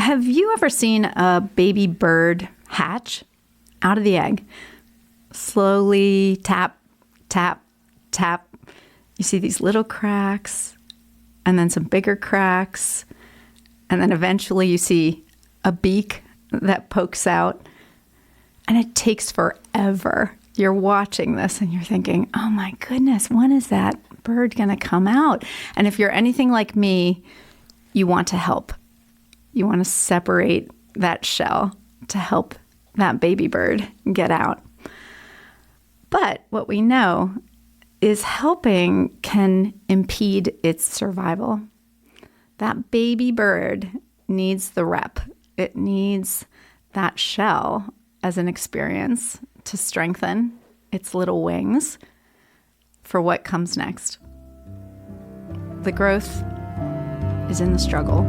Have you ever seen a baby bird hatch out of the egg? Slowly tap, tap, tap. You see these little cracks and then some bigger cracks. And then eventually you see a beak that pokes out. And it takes forever. You're watching this and you're thinking, oh my goodness, when is that bird going to come out? And if you're anything like me, you want to help. You want to separate that shell to help that baby bird get out. But what we know is helping can impede its survival. That baby bird needs the rep. It needs that shell as an experience to strengthen its little wings for what comes next. The growth is in the struggle.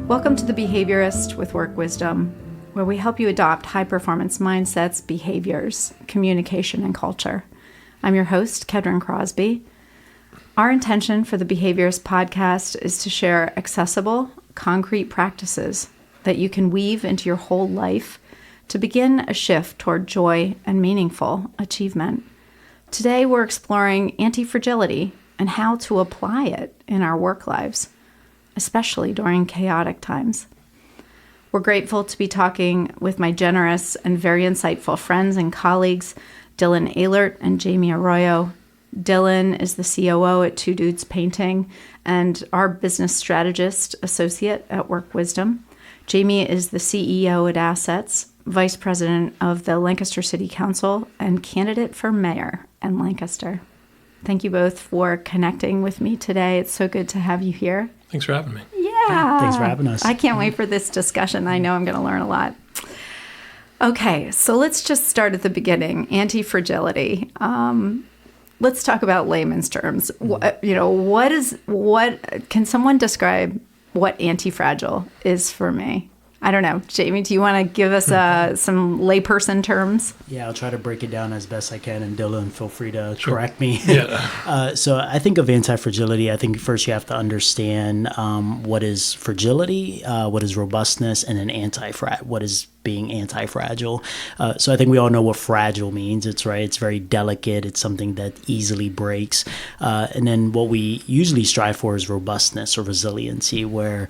Welcome to The Behaviorist with Work Wisdom, where we help you adopt high-performance mindsets, behaviors, communication, and culture. I'm your host, Kedren Crosby. Our intention for the Behaviorist podcast is to share accessible, concrete practices that you can weave into your whole life to begin a shift toward joy and meaningful achievement. Today, we're exploring antifragility and how to apply it in our work lives, especially during chaotic times. We're grateful to be talking with my generous and very insightful friends and colleagues, Dylan Ehlert and Jaime Arroyo. Dylan is the COO at Two Dudes Painting and our business strategist associate at Work Wisdom. Jaime is the CEO at Assets, vice president of the Lancaster City Council, and candidate for mayor in Lancaster. Thank you both for connecting with me today. It's so good to have you here. Thanks for having me. Yeah. Thanks for having us. I can't wait for this discussion. I know I'm going to learn a lot. Okay, so let's just start at the beginning. Antifragility. Let's talk about layman's terms. What can someone describe what antifragile is for me? I don't know. Jaime, do you want to give us some layperson terms? Yeah, I'll try to break it down as best I can, and Dylan, feel free to correct me. Yeah. So I think of anti-fragility. I think first you have to understand what is fragility, what is robustness, and an what is being anti-fragile. So I think we all know what fragile means. It's very delicate. It's something that easily breaks. And then what we usually strive for is robustness or resiliency, where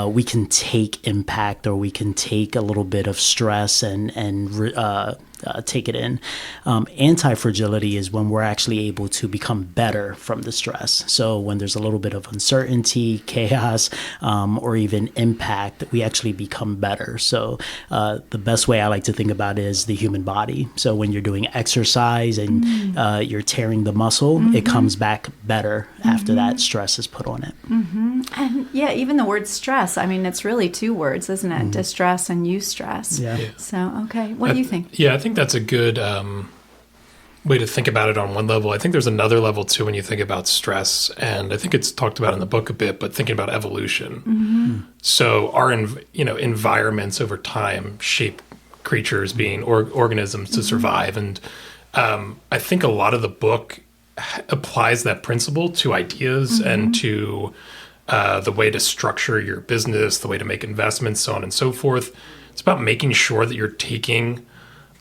we can take impact or we can take a little bit of stress and take it in. Anti-fragility is when we're actually able to become better from the stress. So when there's a little bit of uncertainty, chaos, or even impact, we actually become better. So the best way I like to think about it is the human body. So when you're doing exercise and you're tearing the muscle, it comes back better after that stress is put on it. And yeah, even the word stress, I mean, it's really two words, isn't it? Distress and eustress. Yeah. So, okay. What do you think? Yeah, I think that's a good way to think about it on one level. I think there's another level too when you think about stress, and I think it's talked about in the book a bit, but thinking about evolution. So our environments over time shape creatures, being organisms, to survive. And I think a lot of the book applies that principle to ideas and to the way to structure your business, the way to make investments, so on and so forth. It's about making sure that you're taking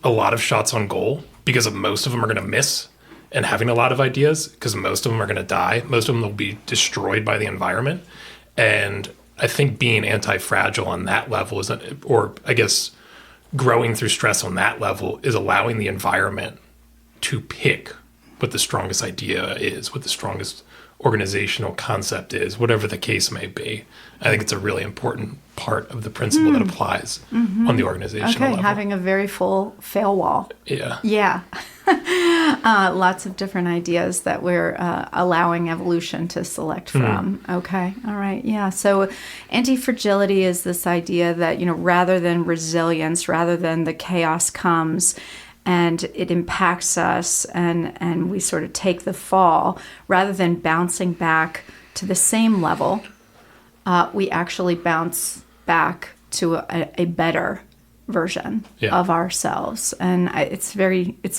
a lot of shots on goal, because most of them are going to miss, and having a lot of ideas because most of them are going to die. Most of them will be destroyed by the environment. And I think being anti-fragile on that level growing through stress on that level is allowing the environment to pick what the strongest idea is, what the strongest organizational concept is, whatever the case may be. I think it's a really important part of the principle that applies on the organizational level. Having a very full fail wall. Yeah. Yeah. Lots of different ideas that we're allowing evolution to select from. Okay. All right. Yeah. So anti-fragility is this idea that, rather than resilience, rather than the chaos comes and it impacts us and we sort of take the fall, rather than bouncing back to the same level, we actually bounce back to a better version Yeah. of ourselves. And it's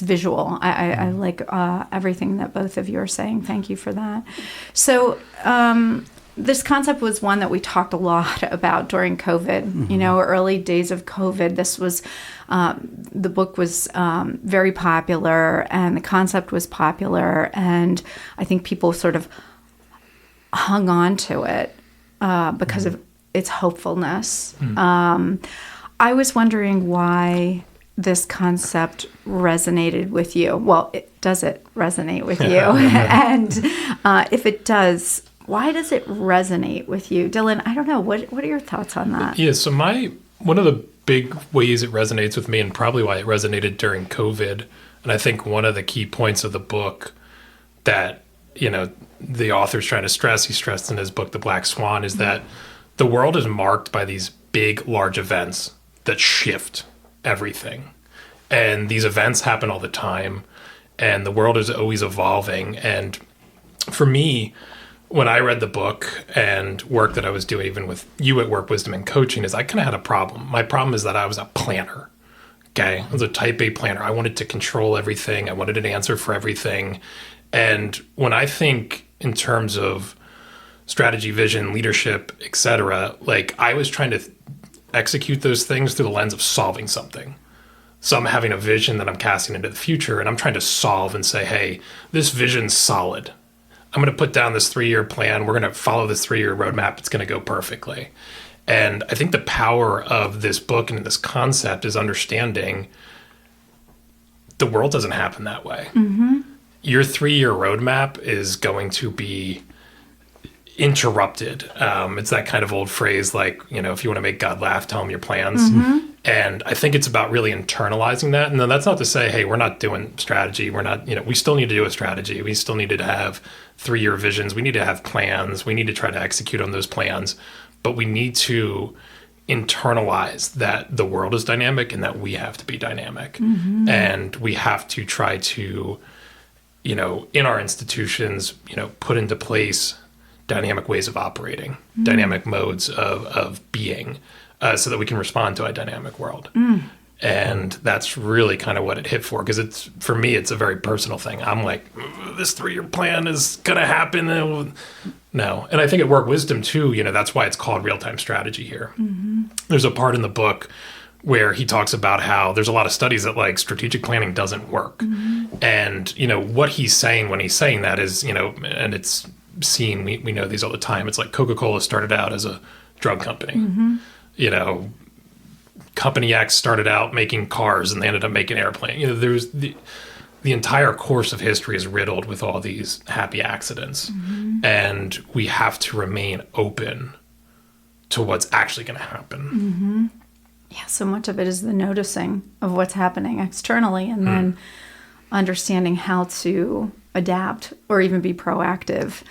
visual. I like everything that both of you are saying. Thank you for that. So this concept was one that we talked a lot about during COVID, early days of COVID. This was, the book was very popular, and the concept was popular, and I think people sort of hung on to it because of its hopefulness. I was wondering why this concept resonated with you. Well, does it resonate with you? And if it does, why does it resonate with you? Dylan, I don't know. What are your thoughts on that? Yeah, so one of the big ways it resonates with me, and probably why it resonated during COVID, and I think one of the key points of the book that, the author's trying to stress, he stressed in his book, The Black Swan, is that the world is marked by these big, large events that shift everything. And these events happen all the time, and the world is always evolving. And for me, when I read the book and work that I was doing, even with you at Work Wisdom and Coaching, is I kind of had a problem. My problem is that I was a planner. Okay. I was a type A planner. I wanted to control everything. I wanted an answer for everything. And when I think in terms of strategy, vision, leadership, etc., like I was trying to execute those things through the lens of solving something. So I'm having a vision that I'm casting into the future, and I'm trying to solve and say, hey, this vision's solid. I'm going to put down this 3-year plan. We're going to follow this 3-year roadmap. It's going to go perfectly. And I think the power of this book and this concept is understanding the world doesn't happen that way. Your 3-year roadmap is going to be interrupted. It's that kind of old phrase, like, if you want to make God laugh, tell him your plans. And I think it's about really internalizing that. And then that's not to say, hey, we're not doing strategy. We're not, we still need to do a strategy. We still need to have 3-year visions. We need to have plans. We need to try to execute on those plans. But we need to internalize that the world is dynamic and that we have to be dynamic. And we have to try to, in our institutions, put into place dynamic ways of operating, dynamic modes of being, so that we can respond to a dynamic world. And that's really kind of what it hit for, because for me, it's a very personal thing. I'm like, this 3-year plan is going to happen. No. And I think at Work Wisdom too, that's why it's called real-time strategy here. There's a part in the book where he talks about how there's a lot of studies that like strategic planning doesn't work. And, what he's saying when he's saying that is, and it's seen, we know these all the time. It's like Coca-Cola started out as a drug company. Company X started out making cars and they ended up making airplanes. There's the entire course of history is riddled with all these happy accidents. And we have to remain open to what's actually going to happen. Yeah, so much of it is the noticing of what's happening externally, and then understanding how to adapt or even be proactive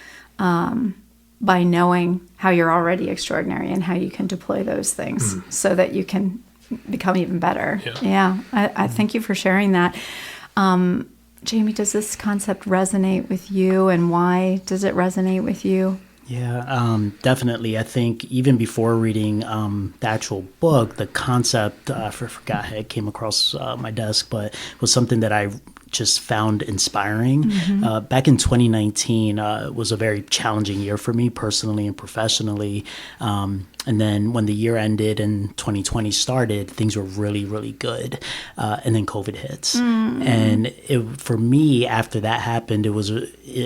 by knowing how you're already extraordinary and how you can deploy those things so that you can become even better. Yeah, I thank you for sharing that. Jaime, does this concept resonate with you, and why does it resonate with you? Yeah, definitely. I think even before reading the actual book, the concept, I forgot how it came across my desk, but was something that I just found inspiring. Back in 2019 was a very challenging year for me personally and professionally. And then when the year ended and 2020 started, things were really, really good. And then COVID hits. And for me, after that happened,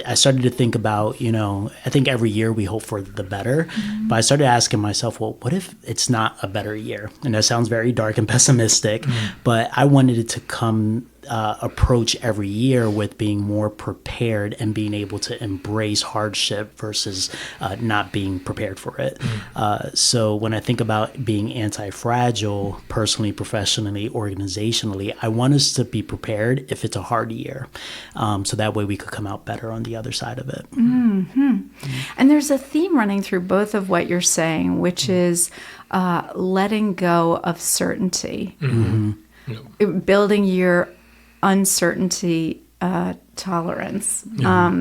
I started to think about, I think every year we hope for the better. But I started asking myself, well, what if it's not a better year? And that sounds very dark and pessimistic, but I wanted it to come approach every year with being more prepared and being able to embrace hardship versus not being prepared for it. So when I think about being anti-fragile, personally, professionally, organizationally, I want us to be prepared if it's a hard year. So that way we could come out better on the other side of it. And there's a theme running through both of what you're saying, which is letting go of certainty, building your uncertainty tolerance.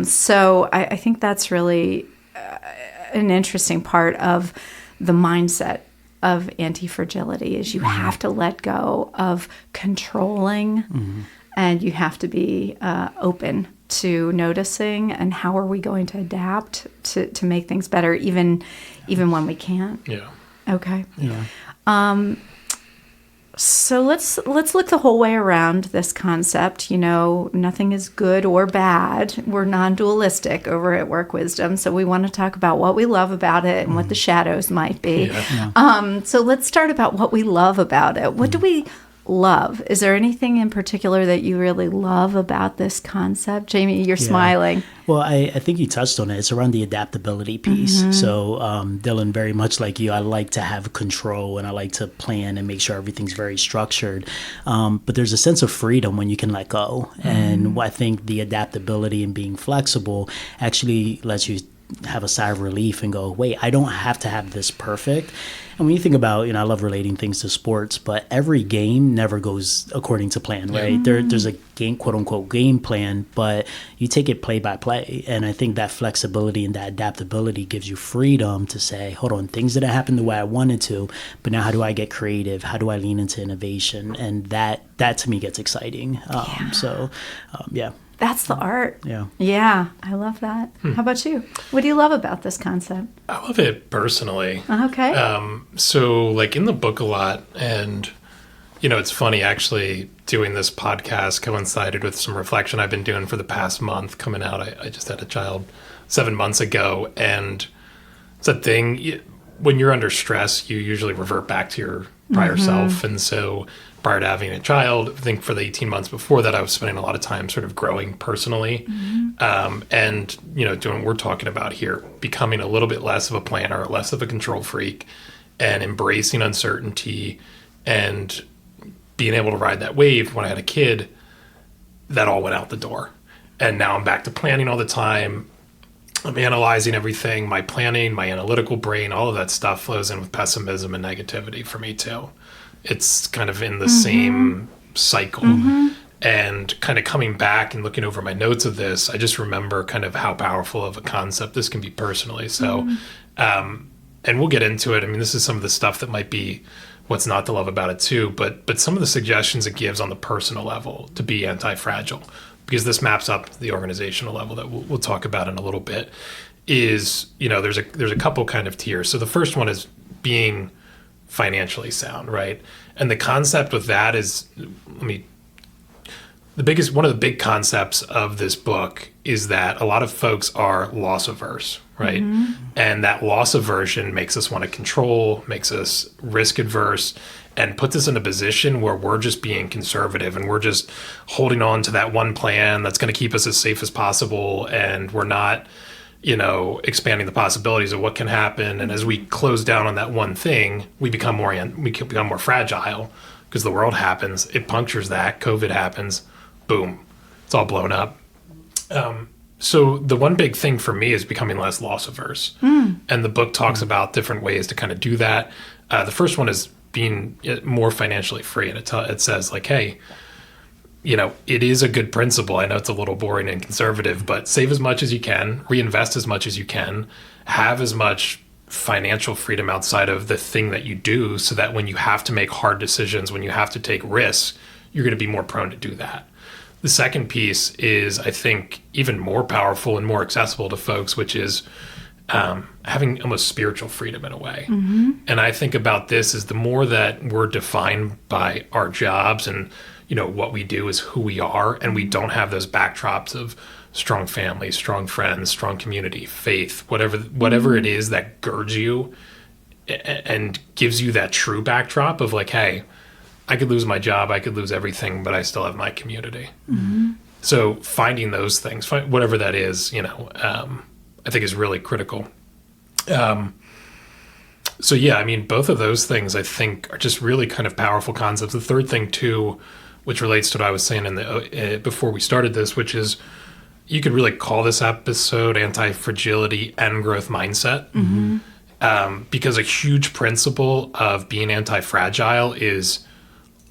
So I think that's really an interesting part of the mindset of antifragility is you have to let go of controlling, and you have to be open to noticing and how are we going to adapt to make things better, even when we can't. Yeah. Okay. Yeah. So let's look the whole way around this concept. Nothing is good or bad. We're non-dualistic over at Work Wisdom, so we want to talk about what we love about it and what the shadows might be. Yeah. So let's start about what we love about it. What do we love? Is there anything in particular that you really love about this concept? Jaime, you're smiling. Well, I think you touched on it. It's around the adaptability piece. So, Dylan, very much like you, I like to have control and I like to plan and make sure everything's very structured. But there's a sense of freedom when you can let go. And I think the adaptability and being flexible actually lets you have a sigh of relief and go, wait, I don't have to have this perfect. And when you think about, I love relating things to sports, but every game never goes according to plan, right? There's a game, quote unquote, game plan, but you take it play by play. And I think that flexibility and that adaptability gives you freedom to say, hold on, things didn't happen the way I wanted to, but now how do I get creative? How do I lean into innovation? And that to me gets exciting. Yeah. That's the art. Yeah. Yeah, I love that. How about you? What do you love about this concept? I love it personally. Okay. So like in the book a lot, and it's funny actually doing this podcast coincided with some reflection I've been doing for the past month coming out. I just had a child 7 months ago, and it's a thing when you're under stress, you usually revert back to your prior self. And so prior to having a child, I think for the 18 months before that, I was spending a lot of time sort of growing personally. And, doing what we're talking about here, becoming a little bit less of a planner, less of a control freak, and embracing uncertainty and being able to ride that wave. When I had a kid, that all went out the door. And now I'm back to planning all the time. I'm analyzing everything, my planning, my analytical brain, all of that stuff flows in with pessimism and negativity for me too. It's kind of in the same cycle. And kind of coming back and looking over my notes of this, I just remember kind of how powerful of a concept this can be personally. So, and we'll get into it. I mean, this is some of the stuff that might be what's not to love about it too, but some of the suggestions it gives on the personal level to be anti-fragile, because this maps up the organizational level that we'll talk about in a little bit, is, there's a couple kind of tiers. So the first one is being financially sound, right? And the concept with that is, one of the big concepts of this book is that a lot of folks are loss averse, right? And that loss aversion makes us want to control, makes us risk adverse, and puts us in a position where we're just being conservative and we're just holding on to that one plan that's going to keep us as safe as possible. And we're not, expanding the possibilities of what can happen. And as we close down on that one thing, we become more fragile because the world happens. It punctures that. COVID happens. Boom. It's all blown up. So the one big thing for me is becoming less loss averse. And the book talks about different ways to kind of do that. The first one is being more financially free. And it says like, hey, it is a good principle. I know it's a little boring and conservative, but save as much as you can, reinvest as much as you can, have as much financial freedom outside of the thing that you do so that when you have to make hard decisions, when you have to take risks, you're going to be more prone to do that. The second piece is, I think, even more powerful and more accessible to folks, which is having almost spiritual freedom in a way. And I think about this as the more that we're defined by our jobs and, what we do is who we are, and we don't have those backdrops of strong family, strong friends, strong community, faith, whatever it is that girds you and gives you that true backdrop of like, hey, I could lose my job, I could lose everything, but I still have my community. So finding those things, whatever that is, I think is really critical. So yeah, both of those things I think are just really kind of powerful concepts. The third thing too, which relates to what I was saying before we started this, which is you could really call this episode Antifragility and Growth Mindset. Because a huge principle of being anti-fragile is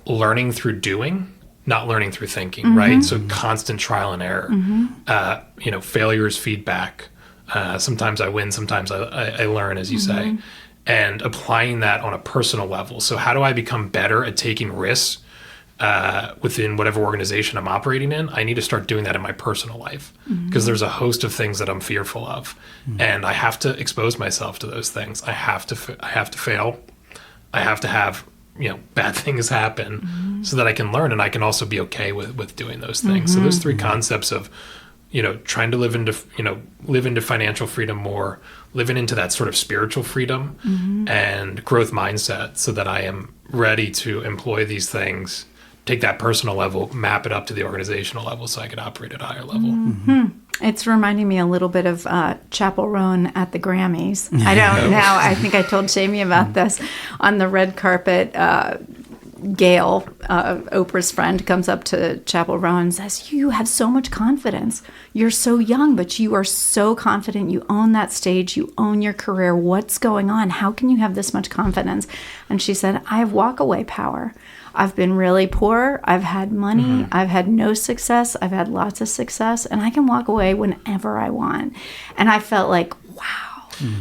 learning through doing, not learning through thinking, right? So constant trial and error. Failure is feedback. Sometimes I win, sometimes I learn, as you say. and applying that on a personal level. So how do I become better at taking risks within whatever organization I'm operating in? I need to start doing that in my personal life, because there's a host of things that I'm fearful of, and I have to expose myself to those things. I have to fail. I have to have bad things happen so that I can learn, and I can also be okay with doing those things. So those three concepts of trying to live into financial freedom more, living into that sort of spiritual freedom and growth mindset, so that I am ready to employ these things, take that personal level, map it up to the organizational level so I can operate at a higher level. It's reminding me a little bit of Chappell Roan at the Grammys. I don't know. I think I told Jamie about this on the red carpet. Gail, Oprah's friend, comes up to Chappell Roan and says, "You have so much confidence. You're so young, but you are so confident. You own that stage. You own your career. What's going on? How can you have this much confidence?" And she said, "I have walk-away power. I've been really poor. I've had money. I've had no success. I've had lots of success. And I can walk away whenever I want." And I felt like, wow.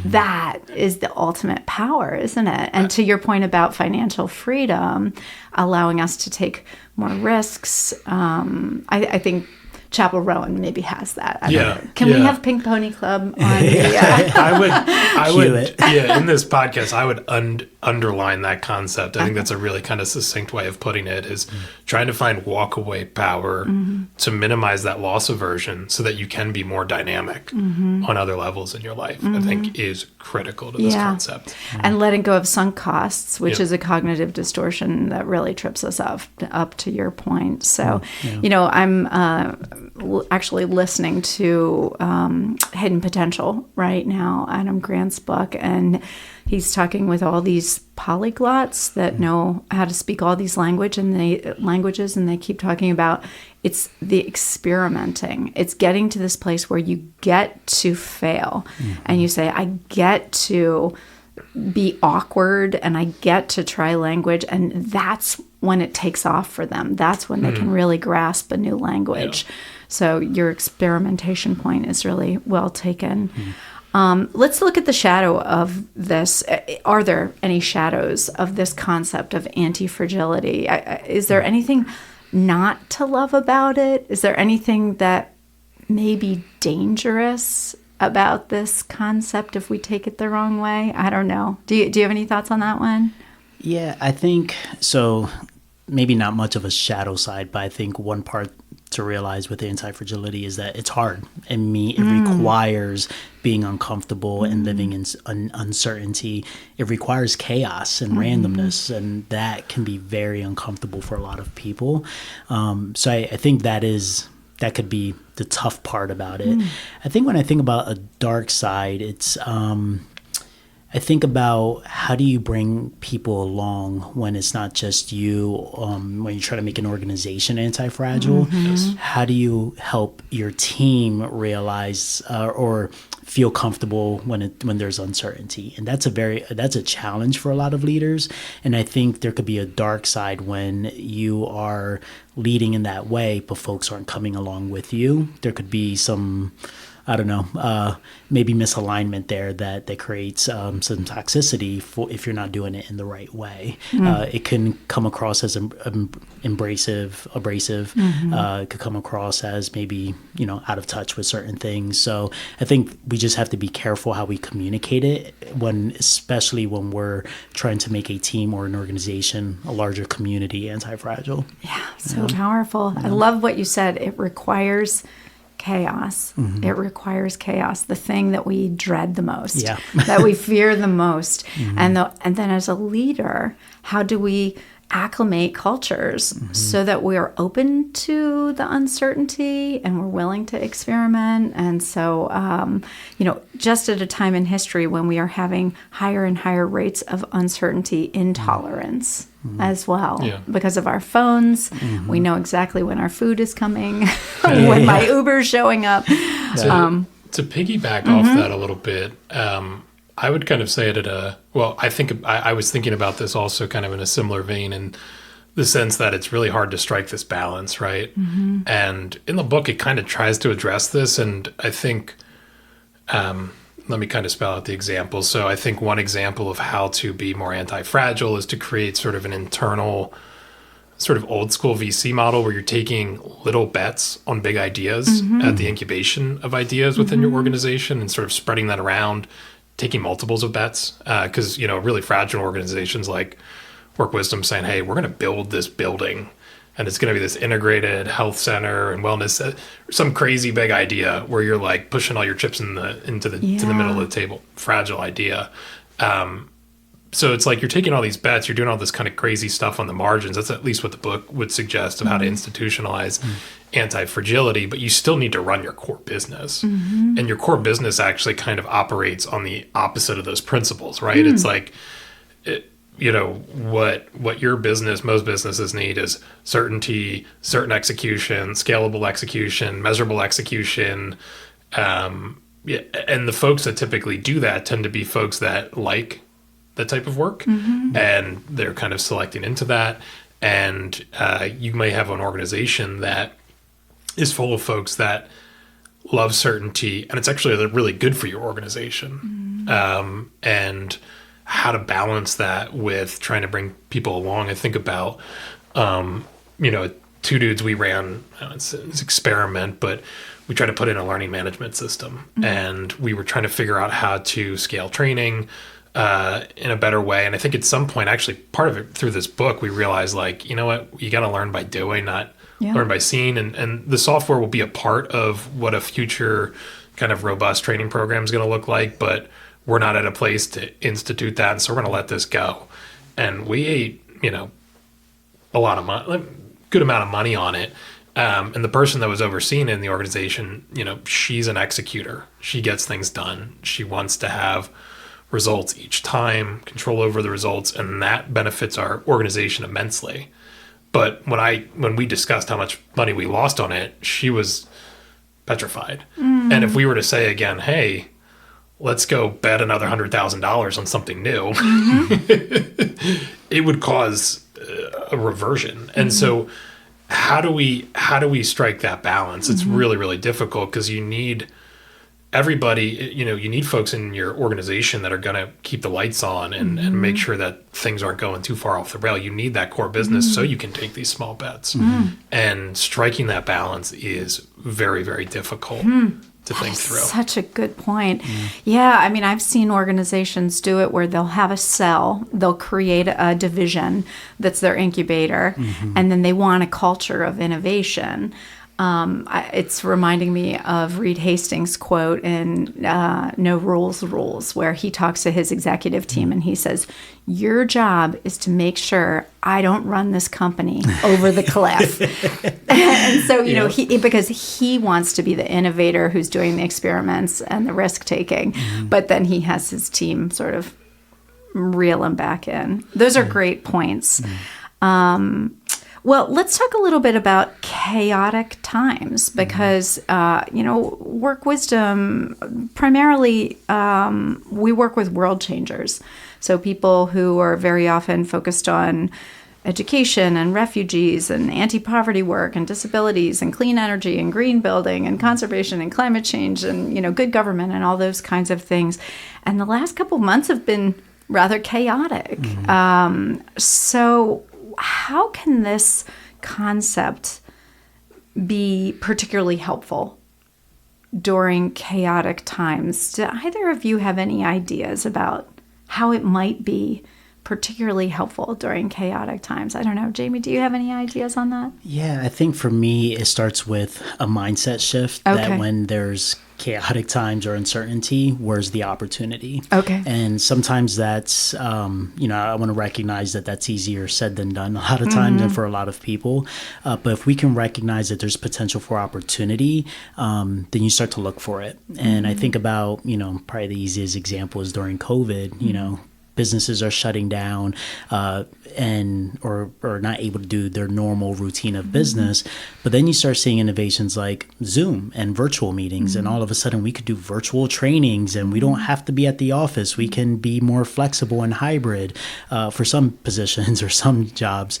That is the ultimate power, isn't it? And to your point about financial freedom, allowing us to take more risks, I think Chappell Roan maybe has that. I don't know. Can we have Pink Pony Club on? I would. Yeah, in this podcast, I would underline that concept. I think that's a really kind of succinct way of putting it, is trying to find walk-away power to minimize that loss aversion so that you can be more dynamic on other levels in your life, I think is critical to this concept. And letting go of sunk costs, which is a cognitive distortion that really trips us up to your point. So, I'm actually listening to Hidden Potential right now, Adam Grant's book, and he's talking with all these polyglots that know how to speak all these languages, and they keep talking about it's the experimenting. It's getting to this place where you get to fail, and you say, I get to be awkward, and I get to try language, and that's when it takes off for them. That's when they can really grasp a new language. Yeah. So your experimentation point is really well taken. Let's look at the shadow of this. Are there any shadows of this concept of antifragility? Is there anything not to love about it? Is there anything that may be dangerous about this concept if we take it the wrong way? I don't know. Do you have any thoughts on that one? Yeah, I think so. Maybe not much of a shadow side, but I think one part to realize with antifragility is that it's hard. It requires being uncomfortable and living in uncertainty. It requires chaos and randomness, and that can be very uncomfortable for a lot of people. So I think that could be the tough part about it. I think when I think about a dark side, it's I think about how do you bring people along when it's not just you, when you try to make an organization anti-fragile. How do you help your team realize or feel comfortable when there's uncertainty? And that's a challenge for a lot of leaders. And I think there could be a dark side when you are leading in that way, but folks aren't coming along with you. There could be some, I don't know, maybe misalignment there that creates some toxicity if you're not doing it in the right way. It can come across as abrasive. It could come across as maybe, out of touch with certain things. So I think we just have to be careful how we communicate it, especially when we're trying to make a team or an organization, a larger community, anti-fragile. Yeah, so powerful. I love what you said. It requires chaos. It requires chaos, the thing that we dread the most, that we fear the most. And then as a leader, how do we acclimate cultures so that we are open to the uncertainty and we're willing to experiment? And so, just at a time in history when we are having higher and higher rates of uncertainty, intolerance as well, because of our phones. We know exactly when our food is coming, when my Uber's showing up. To piggyback off that a little bit, I would kind of say it I was thinking about this also kind of in a similar vein, in the sense that it's really hard to strike this balance, right? And in the book, it kind of tries to address this, and I think let me kind of spell out the examples. So I think one example of how to be more anti-fragile is to create sort of an internal, sort of old school VC model where you're taking little bets on big ideas at the incubation of ideas within your organization and sort of spreading that around, taking multiples of bets. Because, really fragile organizations like Work Wisdom saying, hey, we're going to build this building and it's going to be this integrated health center and wellness, some crazy big idea where you're like pushing all your chips into the middle of the table. Fragile idea. So it's like you're taking all these bets, you're doing all this kind of crazy stuff on the margins. That's at least what the book would suggest of how to institutionalize anti-fragility, but you still need to run your core business. And your core business actually kind of operates on the opposite of those principles, right? It's like, what your business, most businesses need is certainty, certain execution, scalable execution, measurable execution. And the folks that typically do that tend to be folks that like that type of work, and they're kind of selecting into that. And you may have an organization that is full of folks that love certainty, and it's actually really good for your organization. And how to balance that with trying to bring people along. I think about, two dudes we ran, it's an experiment, but we tried to put in a learning management system, and we were trying to figure out how to scale training in a better way. And I think at some point, actually part of it through this book, we realized you know what, you got to learn by doing, not learn by seeing. And the software will be a part of what a future kind of robust training program is going to look like, but we're not at a place to institute that. And so we're going to let this go. And we ate, a lot of money, good amount of money on it. And the person that was overseeing it in the organization, she's an executor. She gets things done. She wants to have results each time, control over the results, and that benefits our organization immensely. But when we discussed how much money we lost on it, she was petrified. And if we were to say again, hey, let's go bet another $100,000 on something new, it would cause a reversion. And so how do we strike that balance? It's really, really difficult because you need everybody, you need folks in your organization that are going to keep the lights on and make sure that things aren't going too far off the rail. You need that core business so you can take these small bets. And striking that balance is very, very difficult to think through. Such a good point. Yeah, I mean, I've seen organizations do it where they'll have a cell, they'll create a division that's their incubator, and then they want a culture of innovation. It's reminding me of Reed Hastings' quote in No Rules, where he talks to his executive team and he says, your job is to make sure I don't run this company over the cliff. And so, because he wants to be the innovator who's doing the experiments and the risk taking, but then he has his team sort of reel him back in. Those are great points. Well, let's talk a little bit about chaotic times because, Work Wisdom, primarily we work with world changers. So people who are very often focused on education and refugees and anti-poverty work and disabilities and clean energy and green building and conservation and climate change and, good government and all those kinds of things. And the last couple of months have been rather chaotic. So how can this concept be particularly helpful during chaotic times? Do either of you have any ideas about how it might be particularly helpful during chaotic times? I don't know. Jamie, do you have any ideas on that? Yeah, I think for me, it starts with a mindset shift that when there's chaotic times or uncertainty, where's the opportunity? Okay. And sometimes that's, I want to recognize that that's easier said than done a lot of times and for a lot of people. But if we can recognize that there's potential for opportunity, then you start to look for it. And I think about, probably the easiest example is during COVID, businesses are shutting down or not able to do their normal routine of business. But then you start seeing innovations like Zoom and virtual meetings, and all of a sudden we could do virtual trainings, and we don't have to be at the office. We can be more flexible and hybrid for some positions or some jobs.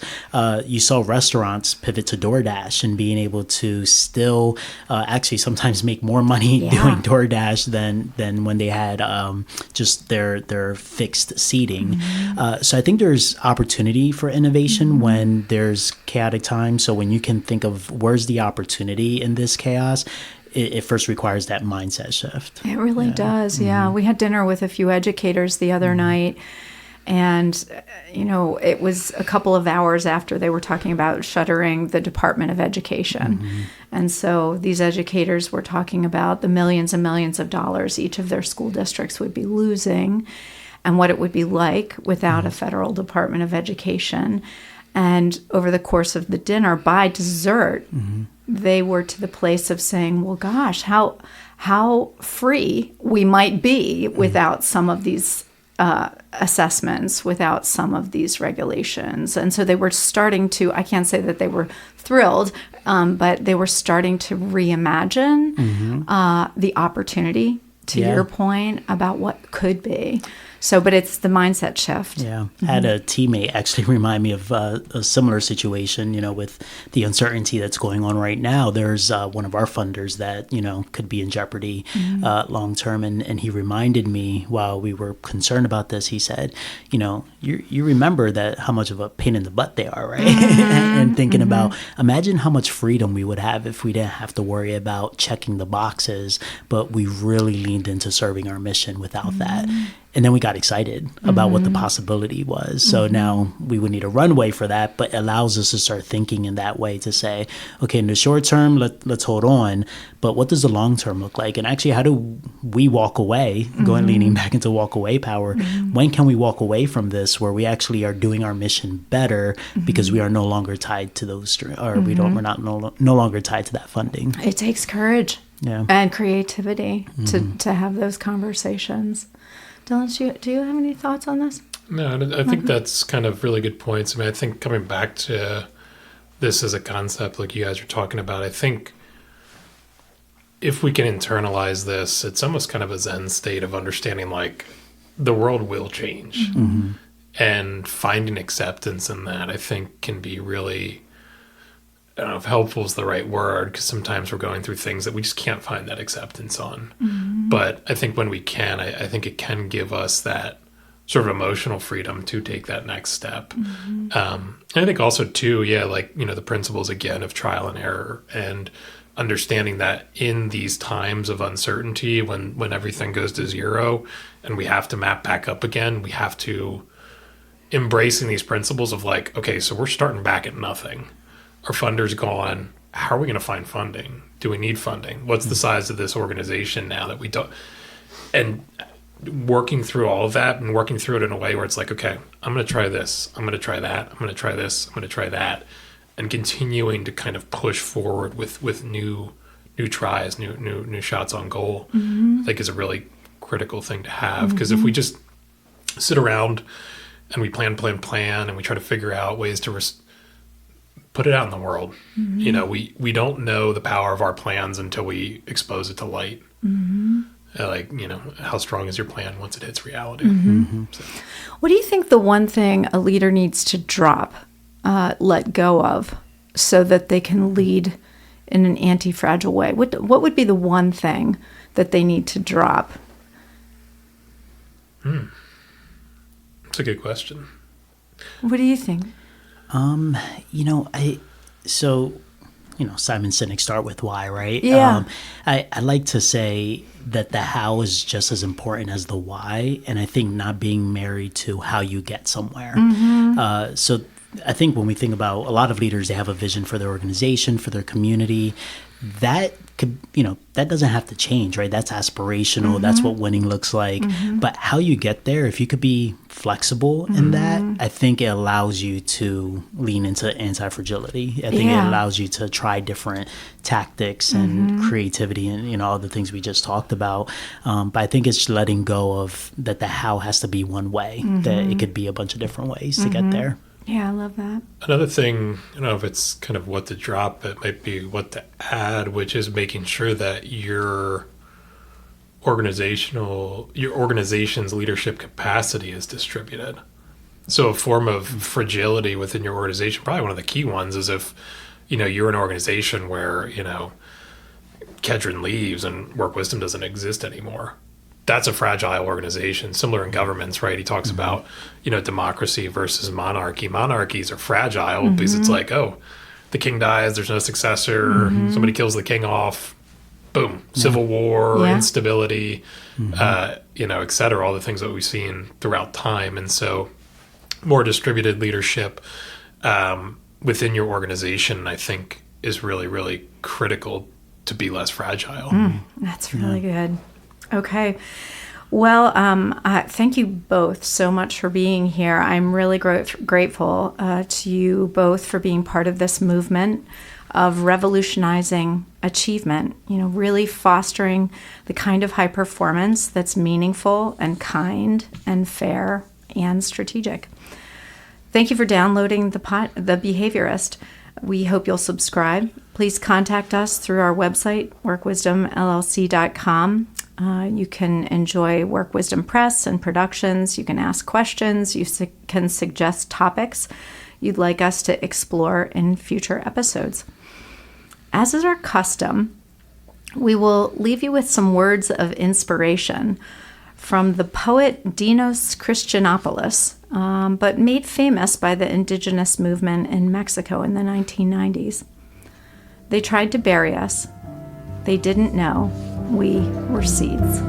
You saw restaurants pivot to DoorDash and being able to still actually sometimes make more money doing DoorDash than when they had just their fixed seating. So I think there's opportunity for innovation when there's chaotic times. So when you can think of where's the opportunity in this chaos, it first requires that mindset shift. It really does. Yeah. We had dinner with a few educators the other night. And, it was a couple of hours after they were talking about shuttering the Department of Education. And so these educators were talking about the millions and millions of dollars each of their school districts would be losing and what it would be like without a federal Department of Education. And over the course of the dinner, by dessert, they were to the place of saying, well, gosh, how free we might be without some of these assessments, without some of these regulations. And so they were starting to, I can't say that they were thrilled, but they were starting to reimagine the opportunity, to your point, about what could be. So, but it's the mindset shift. Yeah. I had a teammate actually remind me of a similar situation, with the uncertainty that's going on right now. There's one of our funders that, could be in jeopardy long term. And he reminded me while we were concerned about this, he said, you remember that how much of a pain in the butt they are, right? And thinking about, imagine how much freedom we would have if we didn't have to worry about checking the boxes, but we really leaned into serving our mission without that. And then we got excited about what the possibility was. So now we would need a runway for that, but allows us to start thinking in that way to say, okay, in the short term, let's hold on. But what does the long term look like? And actually, how do we walk away, leaning back into walk away power? When can we walk away from this where we actually are doing our mission better because we are no longer tied to those, or we're not no longer tied to that funding? It takes courage and creativity to have those conversations. Dylan, do you have any thoughts on this? No, I think that's kind of really good points. I mean, I think coming back to this as a concept like you guys are talking about, I think if we can internalize this, it's almost kind of a Zen state of understanding like the world will change. And finding acceptance in that, I think, can be really, I don't know if helpful is the right word, because sometimes we're going through things that we just can't find that acceptance on. But I think when we can, I think it can give us that sort of emotional freedom to take that next step. And I think also too, the principles again of trial and error, and understanding that in these times of uncertainty, when everything goes to zero and we have to map back up again, we have to embracing these principles of like, okay, so we're starting back at nothing. Our funder's gone. How are we going to find funding? Do we need funding? What's the size of this organization now that we don't? And working through all of that and working through it in a way where it's like, okay, I'm going to try this. I'm going to try that. I'm going to try this. I'm going to try that. And continuing to kind of push forward with new tries, new shots on goal, I think is a really critical thing to have. Because if we just sit around and we plan, and we try to figure out ways to put it out in the world. We don't know the power of our plans until we expose it to light. How strong is your plan once it hits reality? So. What do you think the one thing a leader needs to drop, let go of, so that they can lead in an anti-fragile way? What would be the one thing that they need to drop? That's a good question. What do you think? Simon Sinek, start with why, right? Yeah. I like to say that the how is just as important as the why, and I think not being married to how you get somewhere. So I think when we think about a lot of leaders, they have a vision for their organization, for their community. That could, that doesn't have to change, right? That's aspirational. That's what winning looks like. But how you get there, if you could be flexible in that, I think it allows you to lean into anti-fragility. I think it allows you to try different tactics and creativity and, all the things we just talked about. But I think it's letting go of that the how has to be one way, that it could be a bunch of different ways to get there. Yeah, I love that. Another thing, I don't know if it's kind of what to drop, it might be what to add, which is making sure that your organization's leadership capacity is distributed. So a form of fragility within your organization, probably one of the key ones, is if, you're an organization where, Kedren leaves and Work Wisdom doesn't exist anymore. That's a fragile organization. Similar in governments, right? He talks about, democracy versus monarchy. Monarchies are fragile because it's like, oh, the king dies, there's no successor, somebody kills the king off, boom, civil war, instability, et cetera, all the things that we've seen throughout time. And so more distributed leadership within your organization, I think, is really, really critical to be less fragile. That's really good. Okay. Well, thank you both so much for being here. I'm really grateful to you both for being part of this movement of revolutionizing achievement, really fostering the kind of high performance that's meaningful and kind and fair and strategic. Thank you for downloading the Behaviorist. We hope you'll subscribe. Please contact us through our website, workwisdomllc.com. You can enjoy Work Wisdom Press and productions. You can ask questions. You can suggest topics you'd like us to explore in future episodes. As is our custom, we will leave you with some words of inspiration from the poet Dinos Christianopoulos, but made famous by the indigenous movement in Mexico in the 1990s. They tried to bury us. They didn't know we were seeds.